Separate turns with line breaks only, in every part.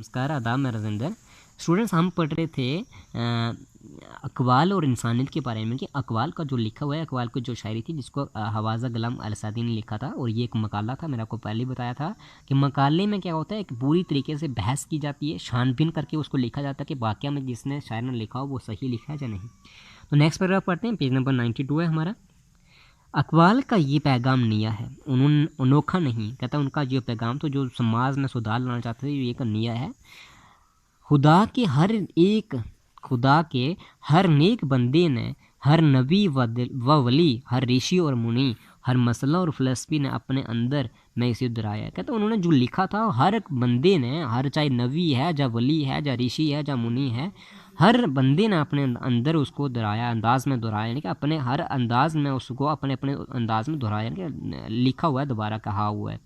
नमस्कार, आदाब, मैं राजेंद्र। स्टूडेंट्स, हम पढ़ रहे थे अक़वाल और इंसानियत के बारे में कि अक़वाल का जो लिखा हुआ है, अक़वाल की जो शायरी थी जिसको हवाज़ा ग़ुलाम अलसादी ने लिखा था, और ये एक मकाला था। मैंने आपको पहले ही बताया था कि मकाले में क्या होता है, एक पूरी तरीके से बहस की जाती है, छानबीन करके उसको लिखा जाता है कि वाक़या में जिसने शायर ने लिखा हो वो सही लिखा है या नहीं। तो नेक्स्ट पैराग्राफ पढ़ते हैं, पेज नंबर 92 है हमारा। अक़वाल का ये पैगाम निया है, उन्होंने अनोखा नहीं। कहता है उनका जो पैगाम तो जो समाज में सुधार लाना चाहते थे, ये एक निया है। खुदा के हर नेक बंदे ने, हर नबी व वली, हर ऋषि और मुनि, हर मसला और फ़लसफ़ी ने अपने अंदर में इसे दोहराया। कहते उन्होंने जो लिखा था हर बंदे ने, हर चाहे नबी है या वली है या ऋषि है या मुनि है, हर बंदे ने अपने अंदर उसको दोहराया, अंदाज में दोहराया, यानी कि अपने हर अंदाज में उसको अपने अपने अंदाज में दोहराया, यानी कि लिखा हुआ है, दोबारा कहा हुआ है।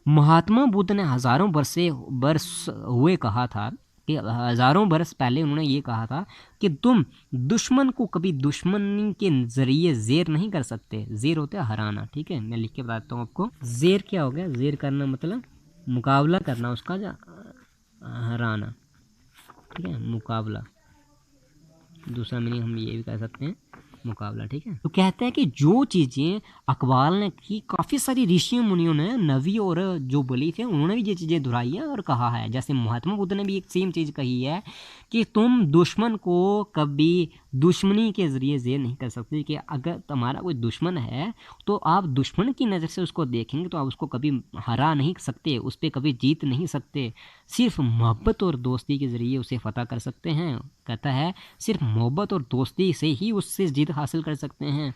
महात्मा बुद्ध ने हज़ारों बरस हुए कहा था कि हज़ारों बरस पहले उन्होंने ये कहा था कि तुम दुश्मन को कभी दुश्मनी के ज़रिए ज़ेर नहीं कर सकते। ज़ेर होता है हराना, ठीक है। मैं लिख के बताता हूँ आपको। ज़ेर क्या हो गया? ज़ेर करना मतलब मुकाबला करना उसका, या हराना, ठीक है, मुकाबला। दूसरा मीनिंग हम ये भी कह सकते हैं मुकाबला, ठीक है। तो कहते हैं कि जो चीज़ें अक़वाल ने की, काफ़ी सारी ऋषियों मुनियों ने, नबी और जो बली थे, उन्होंने भी ये चीज़ें दोहराई हैं और कहा है। जैसे महात्मा बुद्ध ने भी एक सेम चीज़ कही है कि तुम दुश्मन को कभी दुश्मनी के ज़रिए ज़ेर नहीं कर सकते। कि अगर तुम्हारा कोई दुश्मन है तो आप दुश्मन की नज़र से उसको देखेंगे तो आप उसको कभी हरा नहीं सकते, उस पर कभी जीत नहीं सकते। सिर्फ मोहब्बत और दोस्ती के ज़रिए उसे फ़तह कर सकते हैं। कहता है सिर्फ मोहब्बत और दोस्ती से ही उससे जीत हासिल कर सकते हैं।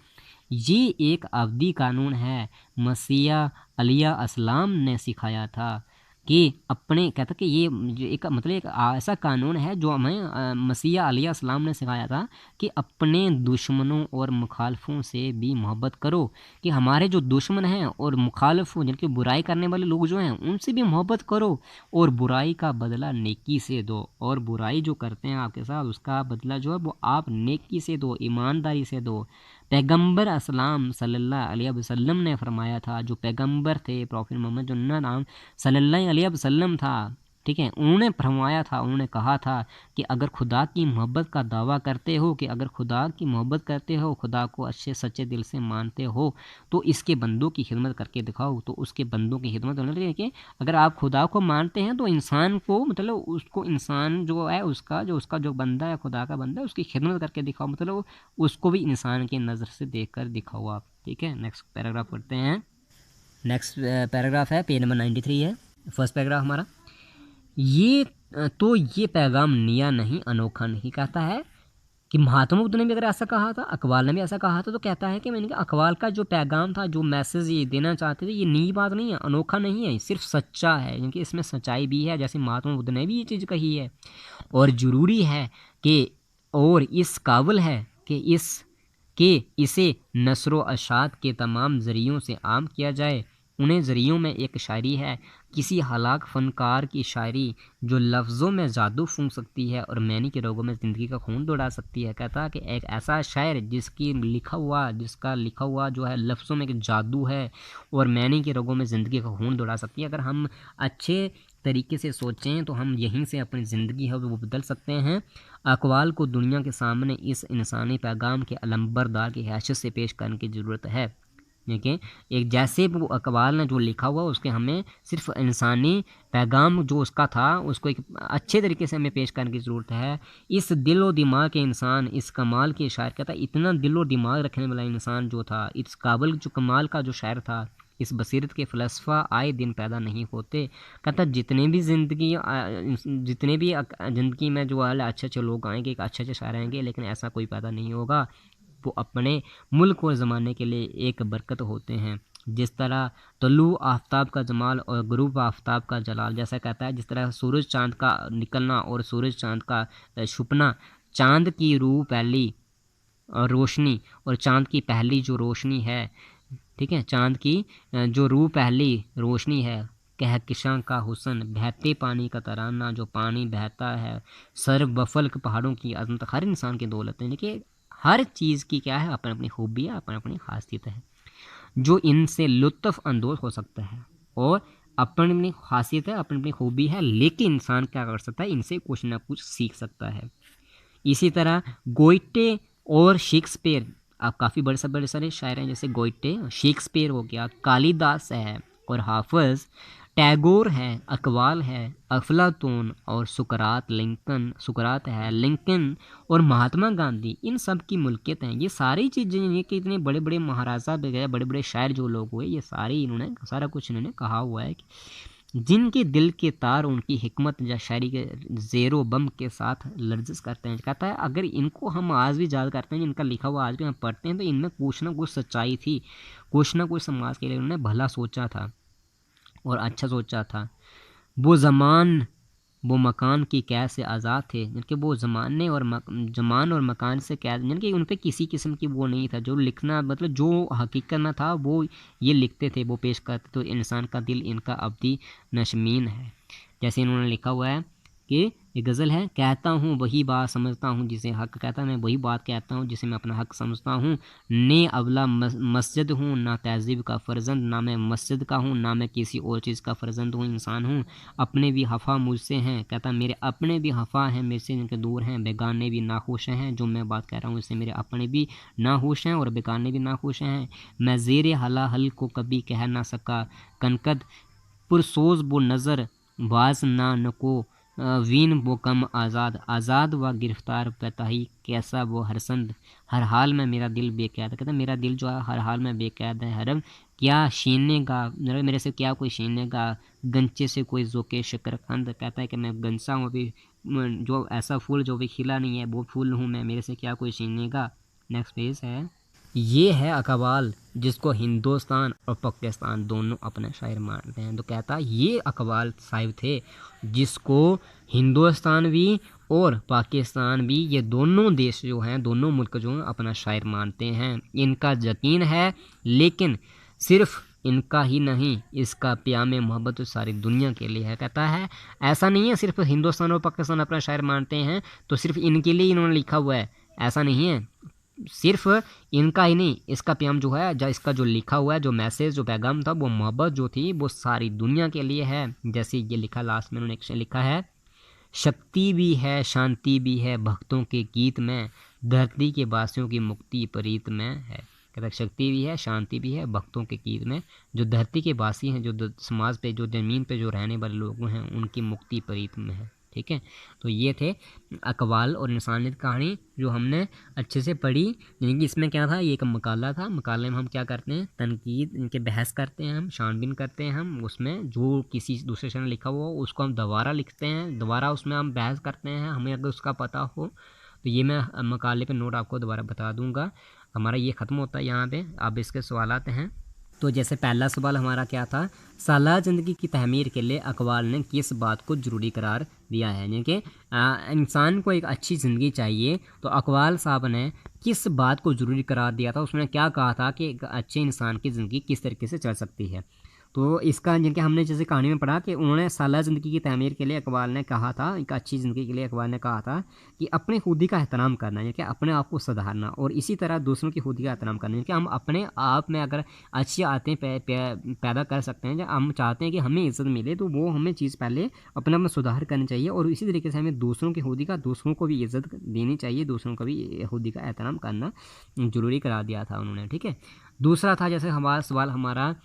ये एक अवधी कानून है, मसीहा अलैहिस्सलाम ने सिखाया था कि अपने, कहता कि ये एक मतलब एक ऐसा कानून है जो हमें मसीहा अलैहिस्सलाम ने सिखाया था कि अपने दुश्मनों और मुखालफों से भी मोहब्बत करो। कि हमारे जो दुश्मन हैं और मुखालफ, जिनकी बुराई करने वाले लोग जो हैं, उनसे भी मोहब्बत करो और बुराई का बदला नेकी से दो। और बुराई जो करते हैं आपके साथ, उसका बदला जो है वो आप नेकी से दो, ईमानदारी से दो। पैगंबर अस्सलाम सल्लल्लाहु अलैहि वसल्लम ने फरमाया था, जो पैगंबर थे प्रॉफिट मोहम्मद, जो उनका नाम सल्लल्लाहु अलैहि वसल्लम था, ठीक है, उन्होंने फरमाया था, उन्होंने कहा था कि अगर खुदा की मोहब्बत का दावा करते हो, कि अगर खुदा की मोहब्बत करते हो, खुदा को अच्छे सच्चे दिल से मानते हो, तो इसके बंदों की खिदमत करके दिखाओ। तो उसके बंदों की खिदमत होने कि अगर आप खुदा को मानते हैं तो इंसान को, मतलब उसको, इंसान जो है उसका जो बंदा है, खुदा का बंदा है, उसकी खिदमत करके दिखाओ, मतलब उसको भी इंसान की नज़र से देख कर दिखाओ आप, ठीक है। नेक्स्ट पैराग्राफ पढ़ते हैं। नेक्स्ट पैराग्राफ है, पेज नंबर 93 है, फर्स्ट पैराग्राफ हमारा। ये पैगाम निया नहीं, अनोखा नहीं। कहता है कि महात्मा बुद्ध ने भी अगर ऐसा कहा था, अक़वाल ने भी ऐसा कहा था, तो कहता है कि मैंने कहा अक़वाल का जो पैगाम था, जो मैसेज ये देना चाहते थे, ये नई बात नहीं है, अनोखा नहीं है, सिर्फ सच्चा है, क्योंकि इसमें सच्चाई भी है, जैसे महात्मा बुद्ध ने भी ये चीज़ कही है। और ज़रूरी है कि, और इस काबिल है कि इसे नस्र व अशात के तमाम ज़रियों से आम किया जाए। उन्हें ज़रियों में एक शायरी है, किसी हलाक फ़नकार की शायरी, जो लफ्ज़ों में जादू फूंक सकती है और मैनी के रोगों में ज़िंदगी का खून दौड़ा सकती है। कहता है कि एक ऐसा शायर जिसका लिखा हुआ जो है लफ्ज़ों में एक जादू है और मैनी के रोगों में ज़िंदगी का खून दौड़ा सकती है। अगर हम अच्छे तरीके से सोचें तो हम यहीं से अपनी ज़िंदगी है वो बदल सकते हैं। अक़वाल को दुनिया के सामने इस इंसानी पैगाम के अलंबरदार की हैसियत से पेश करने की ज़रूरत है। देखिए, एक जैसे वो अक़वाल ने जो लिखा हुआ, उसके हमें सिर्फ इंसानी पैगाम जो उसका था, उसको एक अच्छे तरीके से हमें पेश करने की ज़रूरत है। इस दिल और दिमाग के इंसान, इस कमाल के शायर, कहता है इतना दिल और दिमाग रखने वाला इंसान जो था, इस काबिल जो कमाल का जो शायर था, इस बसीरत के फ़लसफ़ा आए दिन पैदा नहीं होते। कहता जितने भी ज़िंदगी में जो है अच्छे अच्छे लोग आएंगे, एक अच्छे अच्छे शायर आएंगे, लेकिन ऐसा कोई पैदा नहीं होगा। वो अपने मुल्क और ज़माने के लिए एक बरकत होते हैं। जिस तरह तलू आफ्ताब का जमाल और गुरूब आफ्ताब का जलाल, जैसा कहता है जिस तरह सूरज चाँद का निकलना और सूरज चाँद का छुपना, चाँद की रूह पहली और रोशनी, और चाँद की पहली जो रोशनी है, ठीक है, चाँद की जो रूह पहली रोशनी है, कहकशां का हुस्न, बहते पानी का तराना, जो पानी बहता है, सर बफल्क पहाड़ों की अजमत, हर इंसान की दौलत है। देखिए, हर चीज़ की क्या है, अपनी अपनी खूबी है, अपनी अपनी खासियत है। जो इनसे लुत्फ़ अंदोज़ हो सकता है और अपनी अपनी खासियत है, अपनी अपनी खूबी है, लेकिन इंसान क्या कर सकता है, इनसे कुछ ना कुछ सीख सकता है। इसी तरह गोइटे और शेक्सपियर, आप काफ़ी बड़े सारे शायर हैं, जैसे गोइटे, शेक्सपियर हो गया, कालिदास है और हाफिज, टैगोर है, अकबाल है, अफलातून और सुकरात है, लिंकन और महात्मा गांधी, इन सब की मुल्कियत हैं। ये सारी चीज़ें, ये कि इतने बड़े बड़े महाराजा वगैरह, बड़े बड़े शायर जो लोग हुए, ये सारे इन्होंने सारा कुछ इन्होंने कहा हुआ है कि जिनके दिल के तार उनकी हिकमत या शायरी के ज़ेरो बम के साथ लर्जिश करते हैं। कहता है अगर इनको हम आज भी याद करते हैं, इनका लिखा हुआ आज भी हम पढ़ते हैं, तो इनमें कुछ ना कुछ सच्चाई थी, कुछ ना कुछ समाज के लिए उन्होंने भला सोचा था और अच्छा सोचा था। वो ज़मान वो मकान की कैद से आज़ाद थे, जिनके वो ज़माने और ज़मान और मकान से कैद, यानी कि उन पर किसी किस्म की वो नहीं था। जो लिखना मतलब जो हकीकत में था वो ये लिखते थे, वो पेश करते। तो इंसान का दिल इनका अब्दी नशमीन है। जैसे इन्होंने लिखा हुआ है कि ये गज़ल है, कहता हूँ वही बात समझता हूँ जिसे हक़, कहता मैं वही बात कहता हूँ जिसे मैं अपना हक़ समझता हूँ। ने अवला मस्जिद हूँ, ना तहज़ीब का फ़र्जंद, ना मैं मस्जिद का हूँ, ना मैं किसी और चीज़ का फ़र्जंद हूँ, इंसान हूँ। अपने भी हफ़ा मुझसे हैं, कहता मेरे अपने भी हफ़ा हैं, मेरे से इनके दूर हैं। बेगाने भी नाखुश हैं, जो मैं बात कह रहा हूँ इससे मेरे अपने भी नाखुश हैं और बेगाने भी नाखुश हैं। मैं ज़ेरे हला हल को कभी कह ना सका, कनकद पुरसोज वो नज़र बाज ना नको, वीन वो कम आज़ाद व गिरफ़्तार पताही, कैसा वो हरसंद, हर हाल में मेरा दिल बेक़ैद। कहता है मेरा दिल जो है हर हाल में बेक़ैद है। हरम क्या छीनेगा मेरे से, क्या कोई छीनेगा, गंचे से कोई ज़ोके शकरकंद। कहता है कि मैं गंसा हूँ अभी, जो ऐसा फूल जो भी खिला नहीं है वो फूल हूँ मैं, मेरे से क्या कोई छीनेगा। नेक्स्ट पेज है, ये है अकबाल जिसको हिंदुस्तान और पाकिस्तान दोनों अपना शायर मानते हैं। तो कहता ये अकबाल साहिब थे जिसको हिंदुस्तान भी और पाकिस्तान भी, ये दोनों देश जो हैं, दोनों मुल्क जो हैं अपना शायर मानते हैं। इनका यकीन है, लेकिन सिर्फ इनका ही नहीं, इसका प्याम मोहब्बत तो सारी दुनिया के लिए है। कहता है ऐसा नहीं है सिर्फ हिंदुस्तान और पाकिस्तान अपना शायर मानते हैं तो सिर्फ इनके लिए इन्होंने लिखा हुआ है, ऐसा नहीं है। सिर्फ इनका ही नहीं, इसका प्याम जो है, इसका जो लिखा हुआ है, जो मैसेज, जो पैगाम था, वो मोहब्बत जो थी वो सारी दुनिया के लिए है। जैसे ये लिखा लास्ट में उन्होंने लिखा है, शक्ति भी है शांति भी है भक्तों के गीत में, धरती के वासियों की मुक्ति प्रीत में है। कहता शक्ति भी है शांति भी है भक्तों के गीत में, जो धरती के वासी हैं, जो समाज पे, जो ज़मीन पे जो रहने वाले लोग हैं, उनकी मुक्ति प्रीत में है। ठीक है, तो ये थे अकबाल और इंसानियत कहानी जो हमने अच्छे से पढ़ी। यानी कि इसमें क्या था, ये एक मकाला था। मकाले में हम क्या करते हैं, तनकीद, इनके बहस करते हैं, हम छानबीन करते हैं। हम उसमें जो किसी दूसरे शख्स ने लिखा हुआ हो उसको हम दोबारा लिखते हैं, दोबारा उसमें हम बहस करते हैं, हमें अगर उसका पता हो तो। ये मैं मकाले पे नोट आपको दोबारा बता दूंगा। हमारा ये ख़त्म होता है यहाँ पे। अब इसके सवालात हैं। तो जैसे पहला सवाल हमारा क्या था, साला ज़िंदगी की तहमीर के लिए अकबाल ने किस बात को ज़रूरी करार दिया है। यानी कि इंसान को एक अच्छी ज़िंदगी चाहिए, तो अकबाल साहब ने किस बात को ज़रूरी करार दिया था, उसने क्या कहा था कि एक अच्छे इंसान की ज़िंदगी किस तरीके से चल सकती है। तो इसका जिनके हमने जैसे कहानी में पढ़ा कि उन्होंने साला ज़िंदगी की तहमीर के लिए अकबाल ने कहा था, एक अच्छी ज़िंदगी के लिए अकबाल ने कहा था कि अपनी खुदी का एहतराम करना, यानी कि अपने आप को सुधारना, और इसी तरह दूसरों की खुदी का एहतराम करना। यानी कि हम अपने आप में अगर अच्छी आदतें पैदा कर सकते हैं, जब हम चाहते हैं कि हमें इज़्ज़त मिले, तो वो हमें चीज़ पहले अपने में सुधार करनी चाहिए। और इसी तरीके से हमें दूसरों की खुदी का, दूसरों को भी इज़्ज़त देनी चाहिए, दूसरों का भी खुदी का एहतराम करना ज़रूरी करा दिया था उन्होंने। ठीक है, दूसरा था जैसे हमारा सवाल हमारा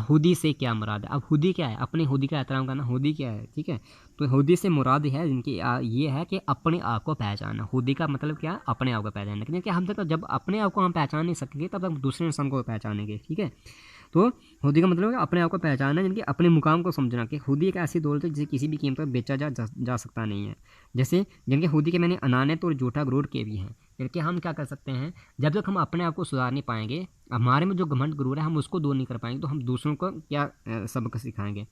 हुदी से क्या मुराद है। अब हुदी क्या है, अपने हुदी का एहतराम करना, हुदी क्या है। ठीक है, तो हुदी से मुराद है जिनकी ये है कि अपने आप को पहचानना। हुदी का मतलब क्या है, अपने आप को पहचानना। क्योंकि हम तक जब अपने आप को हम पहचान नहीं सकेंगे तब तक दूसरे इंसान को पहचानेंगे। ठीक है, तो खुदी का मतलब है अपने आप को पहचानना, जिनके अपने मुकाम को समझना कि खुदी एक ऐसी दौलत है जिसे किसी भी कीमत पर बेचा जा सकता नहीं है। जैसे जिनके खुदी के मैंने अनानत और झूठा गुरूर के भी हैं। करके हम क्या कर सकते हैं, जब तक हम अपने आप को सुधार नहीं पाएंगे, हमारे में जो घमंड गुरूर है हम उसको दूर नहीं कर पाएंगे, तो हम दूसरों को क्या सबक सिखाएंगे।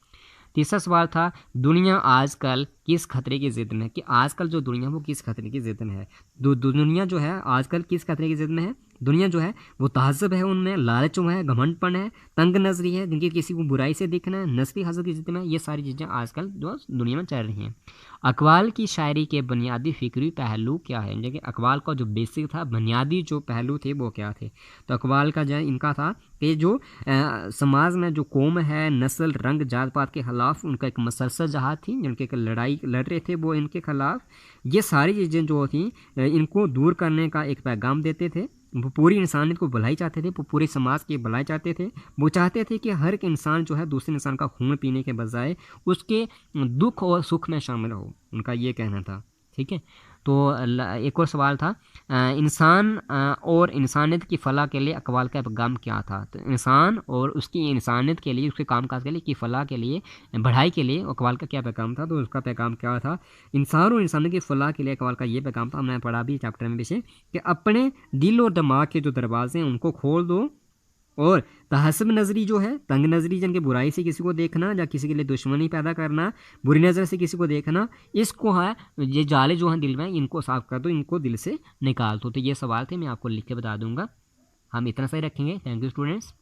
तीसरा सवाल था, दुनिया आजकल किस खतरे की ज़िद में है, कि आजकल जो दुनिया वो किस खतरे की ज़िद में है। दुनिया जो है आजकल किस खतरे की ज़िद में है। दुनिया जो है वो तहज़्ज़ुब है, उनमें लालच है, घमंडपन है, तंग नज़री है, जिनकी किसी को बुराई से देखना है, नस्ली हसद की ज़िद में, ये सारी चीज़ें आजकल जो दुनिया में चल रही हैं। अकवाल की शायरी के बुनियादी फ़िक्री पहलू क्या है, यानी कि अकवाल का जो बेसिक था, बुनियादी जो पहलू थे वो क्या थे। तो अकवाल का जो है इनका था कि जो समाज में जो कौम है, नस्ल, रंग, जात पात के ख़िलाफ़ उनका एक मसलसल जहाद थी, जिनके एक लड़ाई लड़ रहे थे वो इनके ख़िलाफ़। ये सारी चीज़ें जो थी इनको दूर करने का एक पैगाम देते थे। वो पूरी इंसानियत को भलाई चाहते थे, वो पूरे समाज की भलाई चाहते थे। वो चाहते थे कि हर एक इंसान जो है दूसरे इंसान का खून पीने के बजाय उसके दुख और सुख में शामिल हो, उनका ये कहना था। ठीक है। तो एक और सवाल था, इंसान और इंसानियत की फ़लाह के लिए अक़वाल का पैगाम क्या था। तो इंसान और उसकी इंसानियत के लिए, उसके कामकाज के लिए, की फ़लाह के लिए, बढ़ाई के लिए अक़वाल का क्या पैगाम था। तो उसका पैगाम क्या था, इंसान और इंसानियत की फ़लाह के लिए अक़वाल का ये पैगाम था, हमने पढ़ा भी चैप्टर में पीछे, कि अपने दिल और दिमाग के जो दरवाजे हैं उनको खोल दो, और तहस्सुब नज़री जो है, तंग नज़री जन के बुराई से किसी को देखना या किसी के लिए दुश्मनी पैदा करना, बुरी नज़र से किसी को देखना, इसको है, ये जाले जो हैं दिल में, इनको साफ़ कर दो, इनको दिल से निकाल दो। तो ये सवाल थे, मैं आपको लिख के बता दूंगा। हम इतना सही रखेंगे। Thank you students.